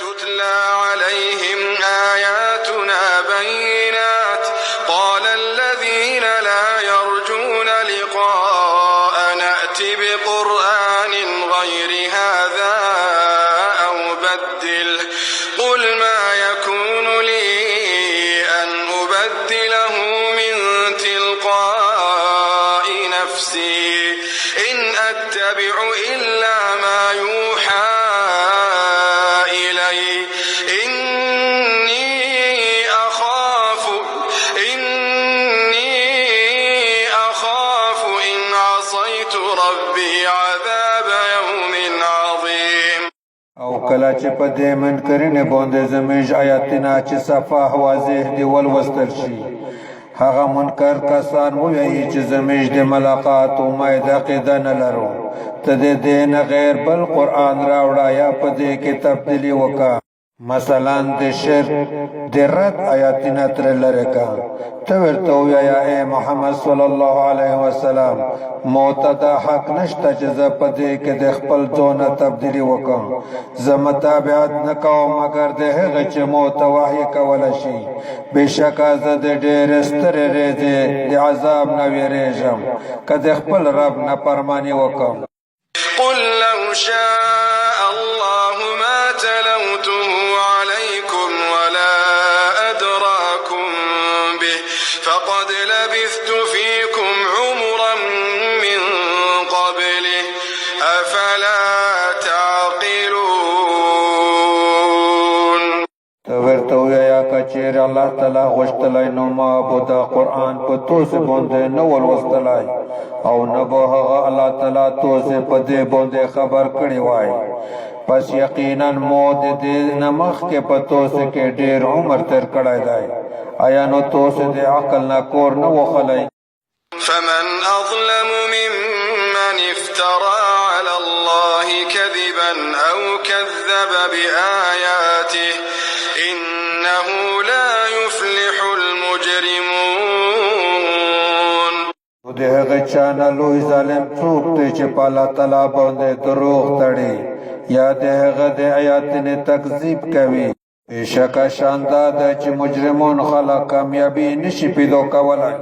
تتلى عليهم آياتنا بينات قال الذين لا يرجون لقاءنا ائت بقرآن غير هذا أو بدله قل ما يكون لي أن أبدله من تلقاء نفسي إن أتبع إلا ما يوحى إلي إني أخاف إن عصيت ربي عذاب يوم عظيم. او کله چې په دې منکرینه باندې زموږ آیاتونه چې صفاح واضح دی ولوستل شي هغه منکر کسان وایي چې زموږ د ملاقات امید عقیده نه لرو ته د دې نه غیر بل قرآن راوړه یا په دې کې تبدیلي وکړه مثلا د شرک د رد آیاتونه تر لرې کا ته ورته ووایه ای محمد صلی الله علیه وسلم موته دا حق نشته چې زه په دې کې د خپل ځونه تبدیلي وکړم زه متابعت نه کوم مګر د هغه چې موته وحی کولی شي بېشکه زه د ډېرې سترې ورځې د عذاب نه ویرېږم که د خپل رب نافرماني وکړم قل لو شاء الله ما تلوته عليكم ولا أدراكم به فقد لبثت فيكم عمرا من قبله أفلا تعقلون. ورته ووایه که چیرې الله تعالی غوښتلی نو ما به دا قرآن په توسې باندې نه ولوستلی او نه به هغه الله تعالی توسې په دې باندې خبر کړی وای پس یقینا مو د دې نه مخکې په توسې کې ډېر عمر تېر کړی دی آیا نو توسې د عقل نه کور نه وخلی فمن أظلم ممن افترى على الله كذبا أو كذب بآياته إنه لا يفلح المجرمون. د هغه چا نه لوی ظالم څوک دی چې په الله تعالی باندې دروغ تړي یا د هغه د آیاتونو تکذیب کوي بېشکه شان دا ده چې مجرمون خلک کامیابي نشي پیدا کولی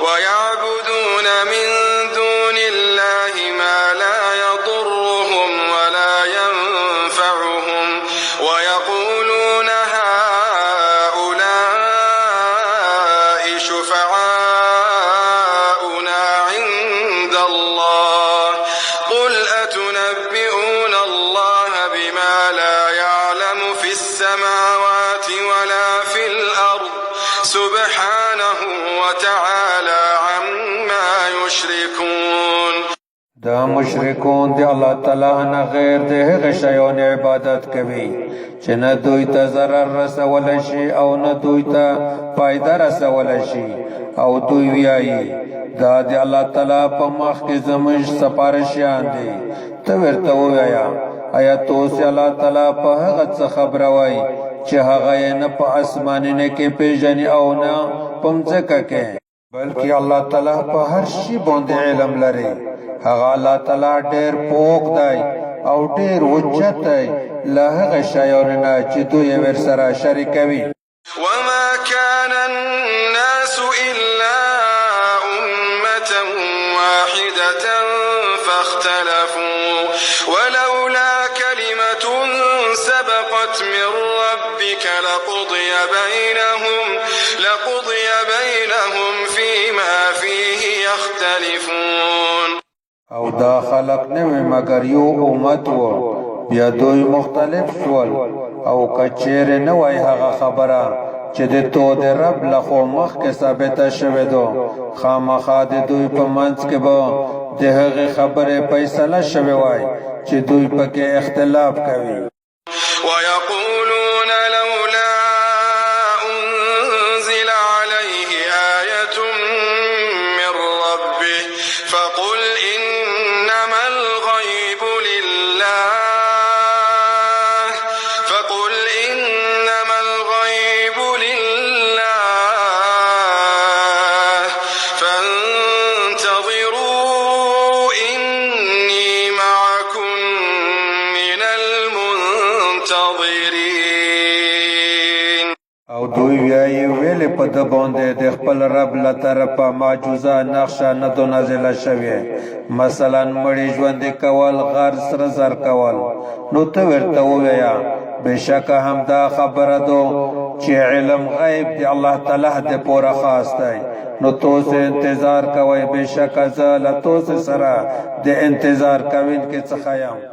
ويعبدون من دون الله ما لا يضرهم ولا ينفعهم ويقولون هؤلاء شفعاؤنا عند الله قل أتنبئون الله بما لا يعلم في السماوات ولا في الأرض سبحانه وتعالى عما يشركون. دا مشرکون دی الله تعالی نه غیر د هغه شیانو عبادت کوي چې نه دوی ته ضرر رسولی شي او نه دوی ته فایده رسولی شي او دوی وایي دا د الله تعالی په مخ کې زموږ سپارښیان دي ته ورته ووایه آیا تاسو الله تعالی په هغه څه خبره وایي چې هغه یې نه په اسمانونو کې پیژني او نه په مځکه کې بلکې الله تعالی په هر شي باندې علم لري هغه الله تعالی ډېر پوخ دی او ډېر حجت دی له هغه شیانو نه چې دوی یې ورسره شریکوي وما كان الناس إلا أمة واحدة فاختلفوا ولولا كلمة سبقت من ربك لقضي بينهم فيما فيه يختلفون. او دا خلق نوی مگر یو امت و بیا دوی مختلف شول او کچیر نوی هغه خبره چې د تو د رب لخوا مخکې ثابته شوې ده خامخا د دوی په منځ کې به د هغې خبرې فیصله شوې وای چې دوی پکې اختلاف کوي ويقولون لولا أنزل عليه آية من ربه فقل إنما الغيب لله فانتظروا إني معكم من المنتظرين. منتظرين او دوی ویایي ویلې په ده باندې د خپل رب له طرفه معجزه نقشه نه دو نازله شوې مثلا مړي ژوندي کول غر سره زر کول نو ته ورته ووایه بېشکه همدا خبره ده چې علم غیب د الله تعالی د پوره خاص دی نو تاسو انتظار کوئ بېشکه زه له تاسو سره د انتظار کوونکي څخه یم